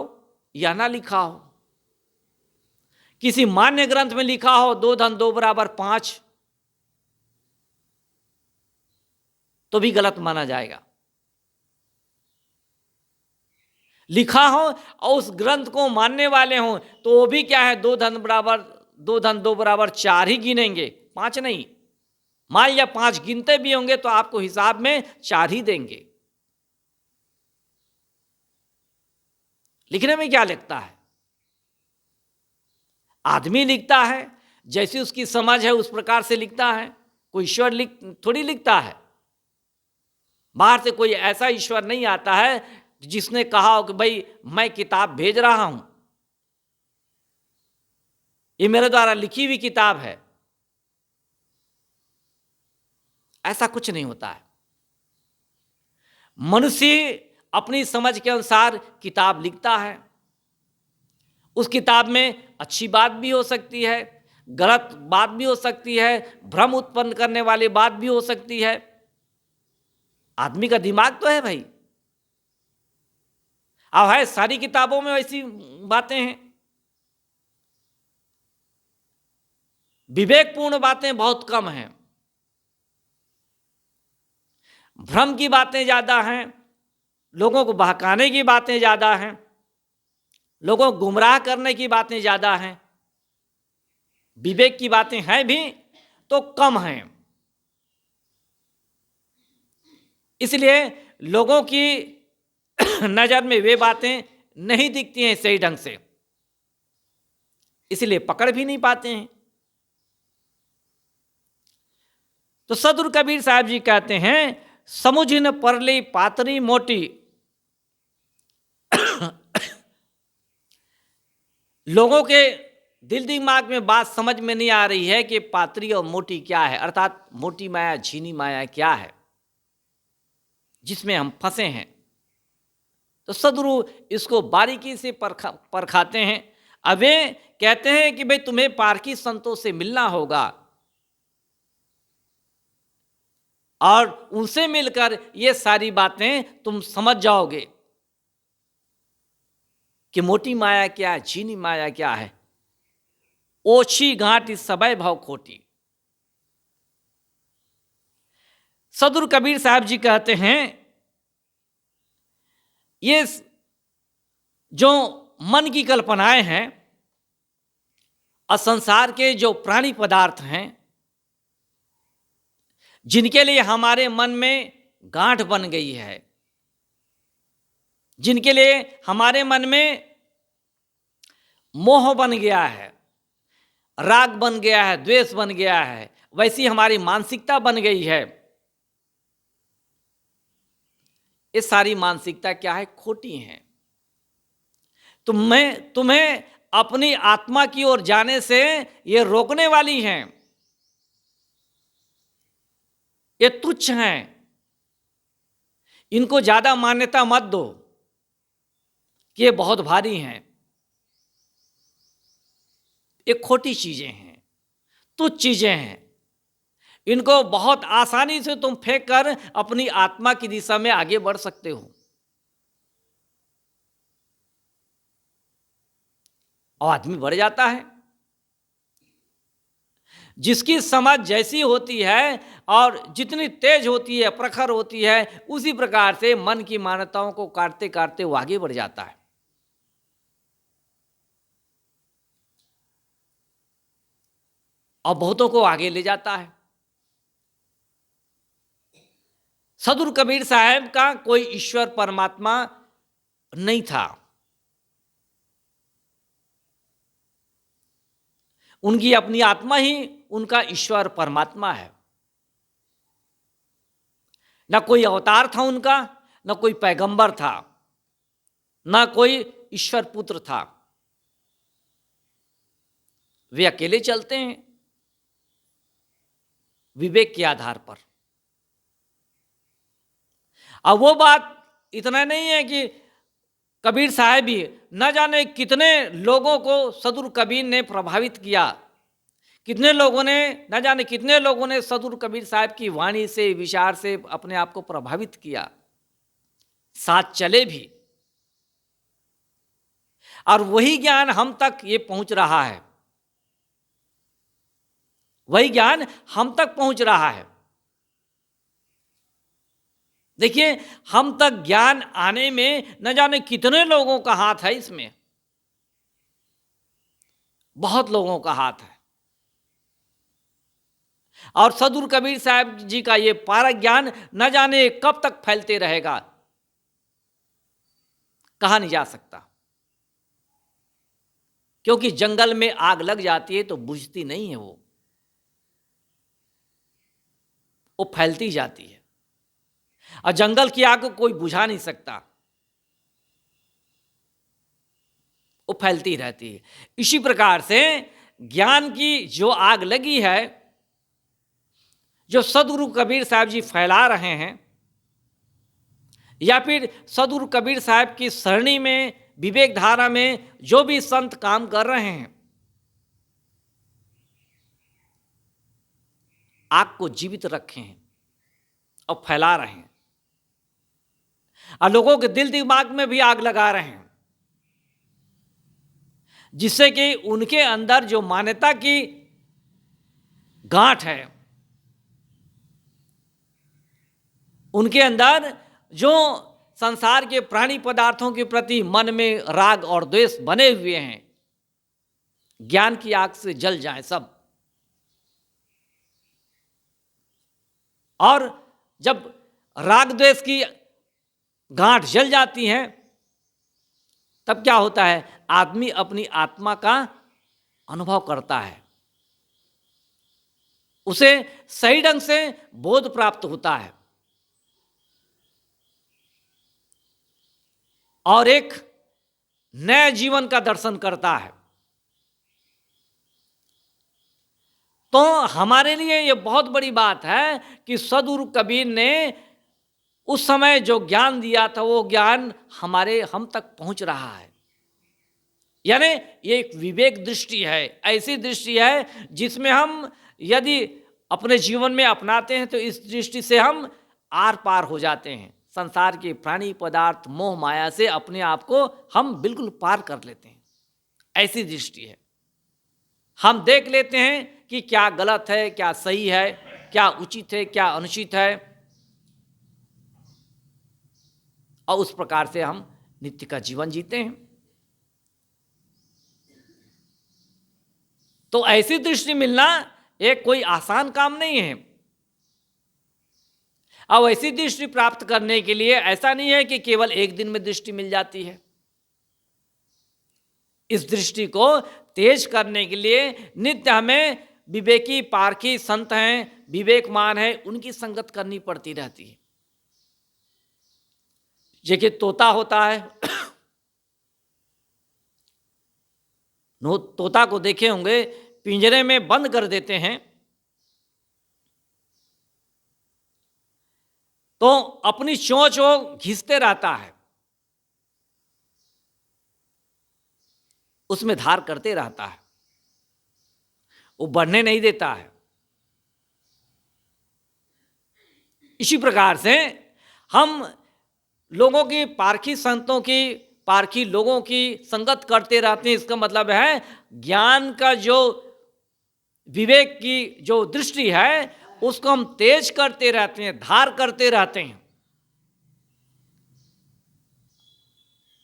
या ना लिखा हो, किसी मान्य ग्रंथ में लिखा हो 2 धन 2 बराबर 5, तो भी गलत माना जाएगा। लिखा हो और उस ग्रंथ को मानने वाले हों तो वो भी क्या है, 2 धन 2 बराबर 4 ही गिनेंगे, 5 नहीं। मान लिया 5 गिनते भी होंगे तो आपको हिसाब में 4 ही देंगे। लिखने में क्या लिखता है? आदमी लिखता है, जैसी उसकी समझ है उस प्रकार से लिखता है। कोई ईश्वर थोड़ी लिखता है। बाहर से कोई ऐसा ईश्वर नहीं आता है जिसने कहा हो कि भाई मैं किताब भेज रहा हूं, ये मेरे द्वारा लिखी हुई किताब है। ऐसा कुछ नहीं होता है। मनुष्य अपनी समझ के अनुसार किताब लिखता है। उस किताब में अच्छी बात भी हो सकती है, गलत बात भी हो सकती है, भ्रम उत्पन्न करने वाली बात भी हो सकती है। आदमी का दिमाग तो है भाई। अब है सारी किताबों में वैसी बातें हैं, विवेकपूर्ण बातें बहुत कम हैं, भ्रम की बातें ज्यादा हैं, लोगों को बहकाने की बातें ज्यादा हैं, लोगों को गुमराह करने की बातें ज्यादा हैं। विवेक की बातें हैं भी तो कम हैं। इसलिए लोगों की नजर में वे बातें नहीं दिखती हैं सही ढंग से, इसलिए पकड़ भी नहीं पाते हैं। तो सदगुरु कबीर साहब जी कहते हैं, समुझ न परली पातरी मोटी। लोगों के दिल दिमाग में बात समझ में नहीं आ रही है कि पातरी और मोटी क्या है, अर्थात मोटी माया झीनी माया क्या है जिसमें हम फंसे हैं। तो सदगुरु इसको बारीकी से परखाते हैं। अब वे कहते हैं कि भाई तुम्हें पारकी संतों से मिलना होगा और उनसे मिलकर ये सारी बातें तुम समझ जाओगे कि मोटी माया क्या है, झीनी माया क्या है। ओछी गांठ सबय भाव खोटी। सदगुरु कबीर साहब जी कहते हैं, ये जो मन की कल्पनाएं हैं और संसार के जो प्राणी पदार्थ हैं, जिनके लिए हमारे मन में गांठ बन गई है, जिनके लिए हमारे मन में मोह बन गया है, राग बन गया है, द्वेष बन गया है, वैसी हमारी मानसिकता बन गई है। ये सारी मानसिकता क्या है? खोटी है। तुम्हें अपनी आत्मा की ओर जाने से ये रोकने वाली हैं, ये तुच्छ हैं। इनको ज्यादा मान्यता मत दो कि ये बहुत भारी हैं। ये खोटी चीजें हैं, तुच्छ चीजें हैं। इनको बहुत आसानी से तुम फेंक कर अपनी आत्मा की दिशा में आगे बढ़ सकते हो और आदमी बढ़ जाता है। जिसकी समझ जैसी होती है और जितनी तेज होती है, प्रखर होती है, उसी प्रकार से मन की मान्यताओं को काटते काटते वो आगे बढ़ जाता है। और बहुतों को आगे ले जाता है। सदगुरु कबीर साहब का कोई ईश्वर परमात्मा नहीं था। उनकी अपनी आत्मा ही उनका ईश्वर परमात्मा है। न कोई अवतार था उनका, न कोई पैगंबर था, न कोई ईश्वर पुत्र था। वे अकेले चलते हैं विवेक के आधार पर। अब वो बात इतना नहीं है कि कबीर साहब ही न जाने कितने लोगों को सदगुरु कबीर ने प्रभावित किया, कितने लोगों ने, न जाने कितने लोगों ने सदगुरु कबीर साहब की वाणी से, विचार से अपने आप को प्रभावित किया, साथ चले भी, और वही ज्ञान हम तक ये पहुंच रहा है, वही ज्ञान हम तक पहुंच रहा है। देखिए, हम तक ज्ञान आने में न जाने कितने लोगों का हाथ है, इसमें बहुत लोगों का हाथ है। और सदगुरु कबीर साहब जी का ये पारक ज्ञान न जाने कब तक फैलते रहेगा, कहा नहीं जा सकता। क्योंकि जंगल में आग लग जाती है तो बुझती नहीं है, वो फैलती जाती है, और जंगल की आग को कोई बुझा नहीं सकता, वो फैलती रहती है। इसी प्रकार से ज्ञान की जो आग लगी है, जो सदगुरु कबीर साहब जी फैला रहे हैं, या फिर सदगुरु कबीर साहब की सरणी में, विवेक धारा में जो भी संत काम कर रहे हैं, आग को जीवित रखे हैं और फैला रहे हैं, और लोगों के दिल दिमाग में भी आग लगा रहे हैं, जिससे कि उनके अंदर जो मान्यता की गांठ है, उनके अंदर जो संसार के प्राणी पदार्थों के प्रति मन में राग और द्वेष बने हुए हैं, ज्ञान की आग से जल जाए सब। और जब राग द्वेष की गांठ जल जाती है, तब क्या होता है? आदमी अपनी आत्मा का अनुभव करता है, उसे सही ढंग से बोध प्राप्त होता है, और एक नए जीवन का दर्शन करता है। तो हमारे लिए यह बहुत बड़ी बात है कि सदगुरु कबीर ने उस समय जो ज्ञान दिया था, वो ज्ञान हम तक पहुंच रहा है। यानी ये एक विवेक दृष्टि है, ऐसी दृष्टि है जिसमें हम यदि अपने जीवन में अपनाते हैं तो इस दृष्टि से हम आर पार हो जाते हैं, संसार के प्राणी पदार्थ मोह माया से अपने आप को हम बिल्कुल पार कर लेते हैं। ऐसी दृष्टि है, हम देख लेते हैं कि क्या गलत है, क्या सही है, क्या उचित है, क्या अनुचित है, और उस प्रकार से हम नित्य का जीवन जीते हैं। तो ऐसी दृष्टि मिलना एक कोई आसान काम नहीं है। अब ऐसी दृष्टि प्राप्त करने के लिए ऐसा नहीं है कि केवल एक दिन में दृष्टि मिल जाती है। इस दृष्टि को तेज करने के लिए नित्य हमें विवेकी पारखी संत हैं, विवेकमान हैं, उनकी संगत करनी पड़ती रहती है। जैसे तोता होता है, तोता को देखे होंगे, पिंजरे में बंद कर देते हैं तो अपनी चोंच वो घिसते रहता है, उसमें धार करते रहता है, वो बढ़ने नहीं देता है। इसी प्रकार से हम लोगों की, पारखी संतों की, पारखी लोगों की संगत करते रहते हैं। इसका मतलब है ज्ञान का जो विवेक की जो दृष्टि है, उसको हम तेज करते रहते हैं, धार करते रहते हैं,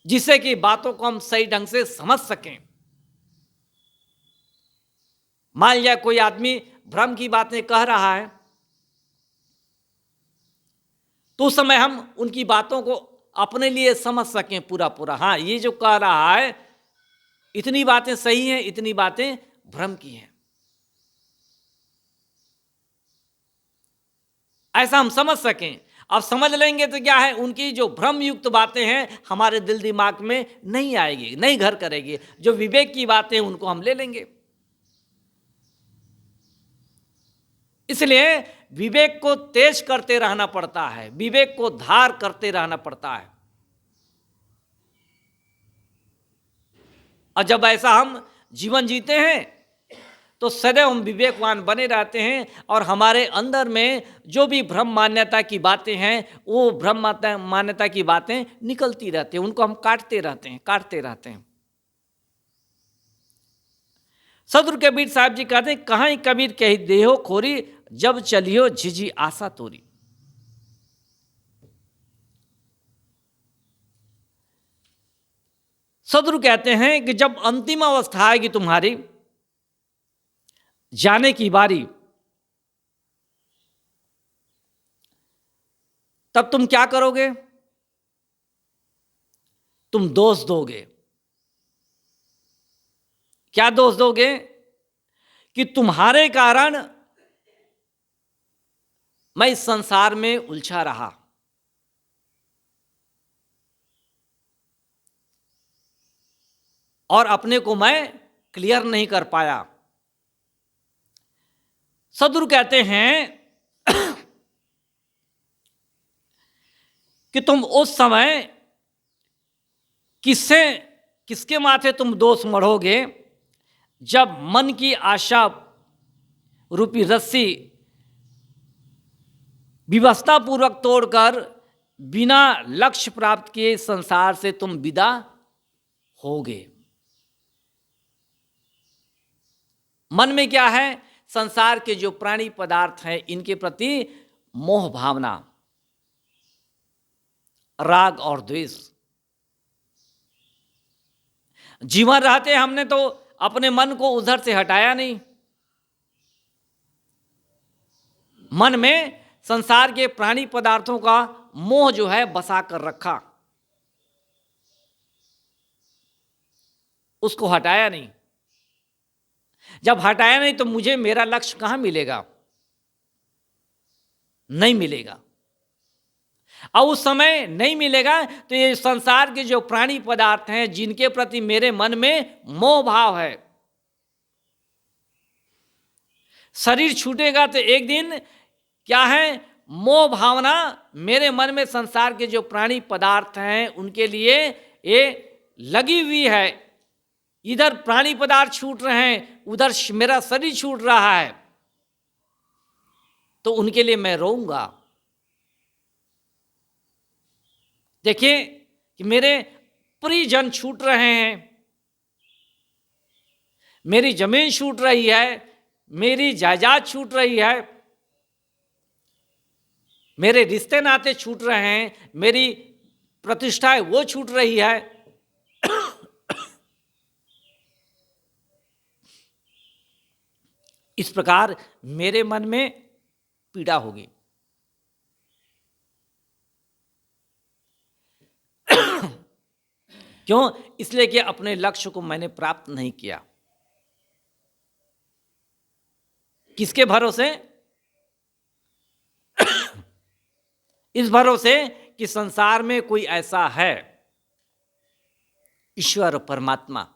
जिससे कि बातों को हम सही ढंग से समझ सकें। मान लिया कोई आदमी भ्रम की बातें कह रहा है, तो उस समय हम उनकी बातों को अपने लिए समझ सकें पूरा पूरा। हाँ, ये जो कह रहा है इतनी बातें सही हैं, इतनी बातें भ्रम की हैं, ऐसा हम समझ सकें। अब समझ लेंगे तो क्या है, उनकी जो भ्रम युक्त बातें हैं हमारे दिल दिमाग में नहीं आएगी, नहीं घर करेगी। जो विवेक की बातें हैं उनको हम ले लेंगे। इसलिए विवेक को तेज करते रहना पड़ता है, विवेक को धार करते रहना पड़ता है। और जब ऐसा हम जीवन जीते हैं तो सदैव हम विवेकवान बने रहते हैं और हमारे अंदर में जो भी भ्रम मान्यता की बातें हैं वो भ्रम मान्यता की बातें निकलती रहती हैं, उनको हम काटते रहते हैं। सदगुरु कबीर साहब जी कहते हैं, कहाँ कबीर कही देहो खोरी, जब चलियो झिझी आशा तोरी। सदगुरु कहते हैं कि जब अंतिम अवस्था आएगी तुम्हारी, जाने की बारी, तब तुम क्या करोगे? तुम दोष दोगे। क्या दोष दोगे? कि तुम्हारे कारण मैं इस संसार में उलझा रहा, और अपने को मैं क्लियर नहीं कर पाया। सदगुरु कहते हैं कि तुम उस समय किसके माथे तुम दोष मढ़ोगे, जब मन की आशा रूपी रस्सी विवशता पूर्वक तोड़कर बिना लक्ष्य प्राप्त किए संसार से तुम विदा होगे। मन में क्या है? संसार के जो प्राणी पदार्थ हैं इनके प्रति मोह भावना, राग और द्वेष। जीवन रहते हमने तो अपने मन को उधर से हटाया नहीं, मन में संसार के प्राणी पदार्थों का मोह जो है बसा कर रखा, उसको हटाया नहीं। जब हटाया नहीं तो मुझे मेरा लक्ष्य कहां मिलेगा? नहीं मिलेगा। और उस समय नहीं मिलेगा तो ये संसार के जो प्राणी पदार्थ हैं जिनके प्रति मेरे मन में मोह भाव है, शरीर छूटेगा तो एक दिन क्या है, मोह भावना मेरे मन में संसार के जो प्राणी पदार्थ हैं उनके लिए ये लगी हुई है। इधर प्राणी पदार्थ छूट रहे हैं, उधर मेरा शरीर छूट रहा है, तो उनके लिए मैं रोऊंगा। देखिए कि मेरे परिजन छूट रहे हैं, मेरी जमीन छूट रही है, मेरी जायदाद छूट रही है, मेरे रिश्ते नाते छूट रहे हैं, मेरी प्रतिष्ठा है वो छूट रही है। इस प्रकार मेरे मन में पीड़ा होगी। क्यों? इसलिए कि अपने लक्ष्य को मैंने प्राप्त नहीं किया। किसके भरोसे? इस भरोसे कि संसार में कोई ऐसा है, ईश्वर परमात्मा।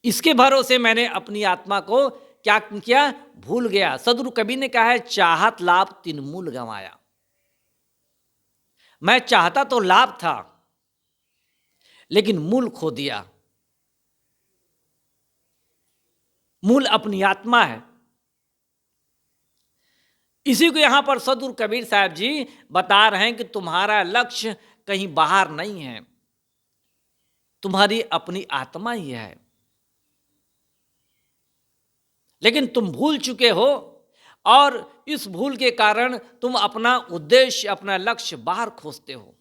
इसके भरोसे मैंने अपनी आत्मा को क्या किया? भूल गया। सदगुरु कबीर ने कहा है, चाहत लाभ तीन मूल गंवाया। मैं चाहता तो लाभ था, लेकिन मूल खो दिया। मूल अपनी आत्मा है। इसी को यहां पर सदगुरु कबीर साहब जी बता रहे हैं कि तुम्हारा लक्ष्य कहीं बाहर नहीं है, तुम्हारी अपनी आत्मा ही है। लेकिन तुम भूल चुके हो और इस भूल के कारण तुम अपना उद्देश्य, अपना लक्ष्य बाहर खोजते हो।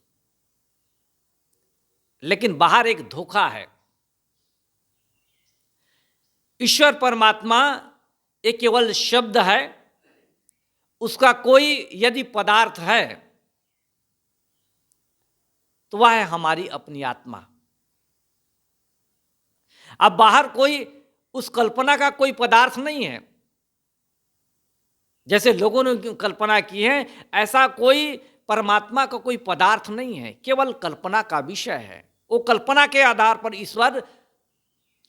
लेकिन बाहर एक धोखा है। ईश्वर परमात्मा एक केवल शब्द है उसका कोई यदि पदार्थ है तो वह है हमारी अपनी आत्मा। अब बाहर कोई उस कल्पना का कोई पदार्थ नहीं है, जैसे लोगों ने कल्पना की है, ऐसा कोई परमात्मा का कोई पदार्थ नहीं है, केवल कल्पना का विषय है। वो कल्पना के आधार पर ईश्वर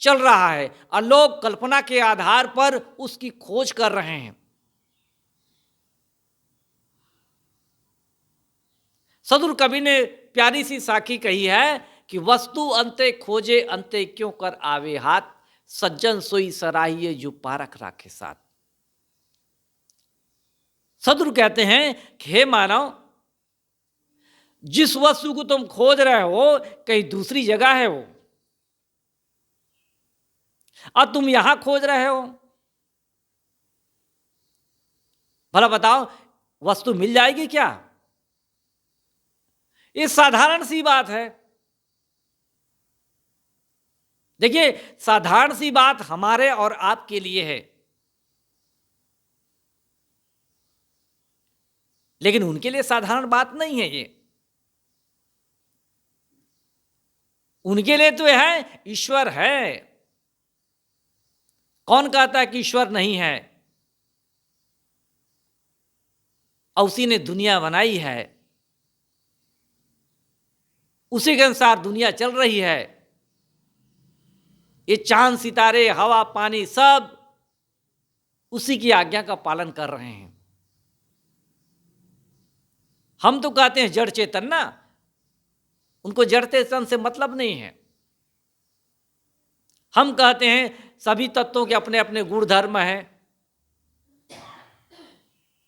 चल रहा है और लोग कल्पना के आधार पर उसकी खोज कर रहे हैं। सदुर कवि ने प्यारी सी साखी कही है कि वस्तु अंते खोजे अंते क्यों कर आवे हाथ, सज्जन सोई सराहिए जो पारख राखे साथ। सदुर कहते हैं कि हे मानव, जिस वस्तु को तुम खोज रहे हो कहीं दूसरी जगह है वो, और तुम यहां खोज रहे हो। भला बताओ वस्तु मिल जाएगी क्या? ये साधारण सी बात है। देखिए, साधारण सी बात हमारे और आपके लिए है, लेकिन उनके लिए साधारण बात नहीं है ये। उनके लिए तो है ईश्वर है। कौन कहता है कि ईश्वर नहीं है? और उसी ने दुनिया बनाई है, उसी के अनुसार दुनिया चल रही है। ये चांद सितारे हवा पानी सब उसी की आज्ञा का पालन कर रहे हैं। हम तो कहते हैं जड़ चेतन ना, उनको जड़ चेतन से मतलब नहीं है। हम कहते हैं सभी तत्वों के अपने अपने गुण धर्म हैं,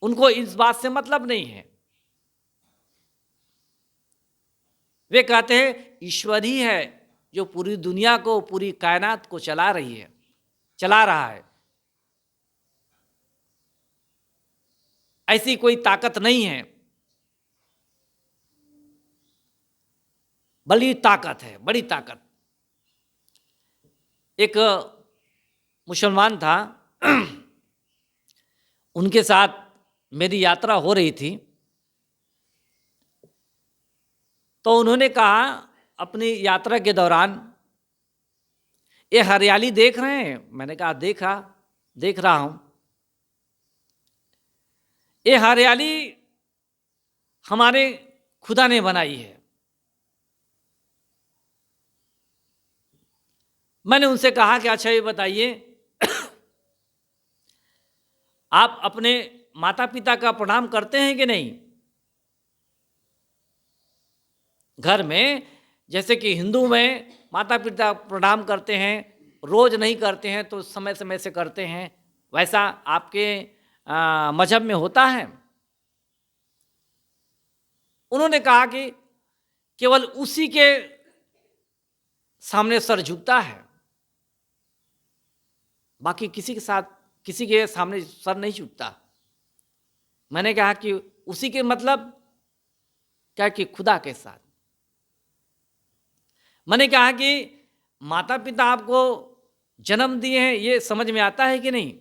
उनको इस बात से मतलब नहीं है। वे कहते हैं ईश्वर ही है जो पूरी दुनिया को, पूरी कायनात को चला रहा है। ऐसी कोई ताकत नहीं है, बड़ी ताकत है, बड़ी ताकत। एक मुसलमान था, उनके साथ मेरी यात्रा हो रही थी, तो उन्होंने कहा अपनी यात्रा के दौरान, ये हरियाली देख रहे हैं? मैंने कहा देख रहा हूं। ये हरियाली हमारे खुदा ने बनाई है। मैंने उनसे कहा कि अच्छा ये बताइए, आप अपने माता पिता का प्रणाम करते हैं कि नहीं? घर में जैसे कि हिंदू में माता पिता प्रणाम करते हैं, रोज नहीं करते हैं तो समय समय से करते हैं, वैसा आपके मजहब में होता है? उन्होंने कहा कि केवल उसी के सामने सर झुकता है, बाकी किसी के सामने सर नहीं झुकता। मैंने कहा कि उसी के मतलब क्या? कि खुदा के साथ। मैंने कहा कि माता पिता आपको जन्म दिए हैं, ये समझ में आता है कि नहीं?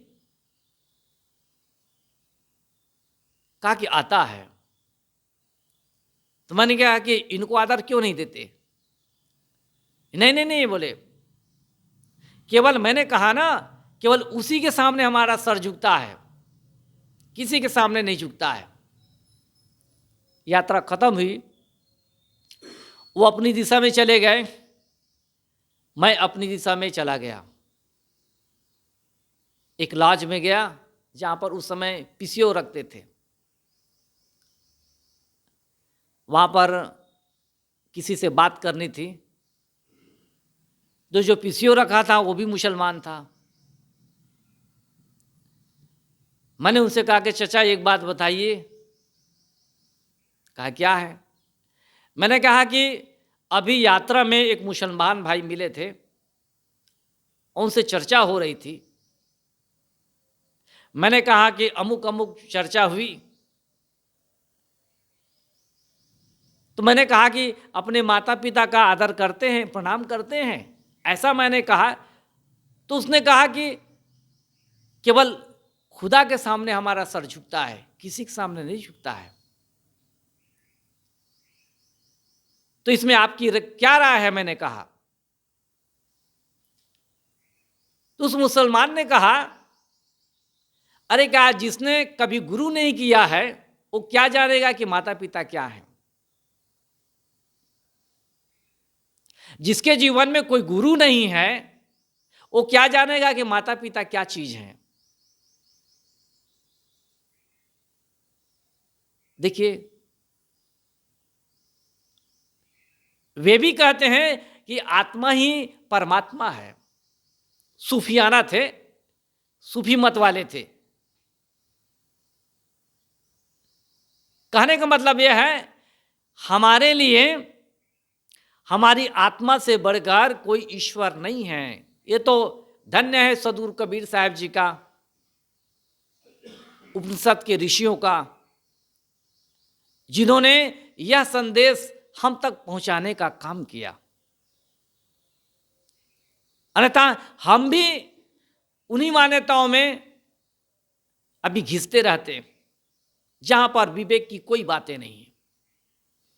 कहा कि आता है। तो मैंने कहा कि इनको आदर क्यों नहीं देते? नहीं बोले, केवल मैंने कहा ना, केवल उसी के सामने हमारा सर झुकता है, किसी के सामने नहीं झुकता है। यात्रा खत्म हुई, वो अपनी दिशा में चले गए, मैं अपनी दिशा में चला गया। एक लॉज में गया जहां पर उस समय पीसीओ रखते थे। वहां पर किसी से बात करनी थी, जो पीसीओ रखा था वो भी मुसलमान था। मैंने उनसे कहा कि चचा एक बात बताइए। कहा क्या है? मैंने कहा कि अभी यात्रा में एक मुसलमान भाई मिले थे, उनसे चर्चा हो रही थी। मैंने कहा कि अमुक अमुक चर्चा हुई, तो मैंने कहा कि अपने माता पिता का आदर करते हैं, प्रणाम करते हैं, ऐसा मैंने कहा। तो उसने कहा कि केवल खुदा के सामने हमारा सर झुकता है, किसी के सामने नहीं झुकता है। तो इसमें आपकी क्या राय है? मैंने कहा। तो उस मुसलमान ने कहा, अरे क्या जिसने कभी गुरु नहीं किया है वो क्या जानेगा कि माता पिता क्या है? जिसके जीवन में कोई गुरु नहीं है वो क्या जानेगा कि माता पिता क्या चीज है? देखिए, वे भी कहते हैं कि आत्मा ही परमात्मा है। सूफियाना थे, सूफी मत वाले थे। कहने का मतलब यह है, हमारे लिए हमारी आत्मा से बढ़कर कोई ईश्वर नहीं है। ये तो धन्य है सदगुरु कबीर साहब जी का, उपनिषद के ऋषियों का, जिन्होंने यह संदेश हम तक पहुंचाने का काम किया। अन्यथा हम भी उन्हीं मान्यताओं में अभी घिसते रहते, जहां पर विवेक की कोई बातें नहीं है,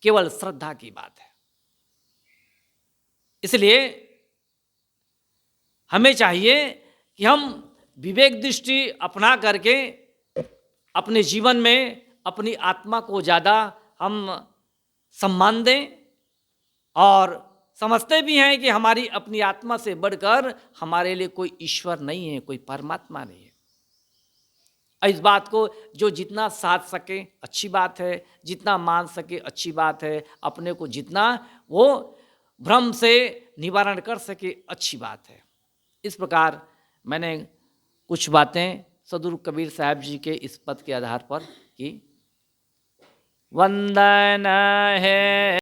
केवल श्रद्धा की बात है। इसलिए हमें चाहिए कि हम विवेक दृष्टि अपना करके अपने जीवन में अपनी आत्मा को ज़्यादा हम सम्मान दें, और समझते भी हैं कि हमारी अपनी आत्मा से बढ़कर हमारे लिए कोई ईश्वर नहीं है, कोई परमात्मा नहीं है। इस बात को जो जितना साध सके अच्छी बात है, जितना मान सके अच्छी बात है, अपने को जितना वो भ्रम से निवारण कर सके अच्छी बात है। इस प्रकार मैंने कुछ बातें सदगुरु कबीर साहब जी के इस पद के आधार पर की। वंदन है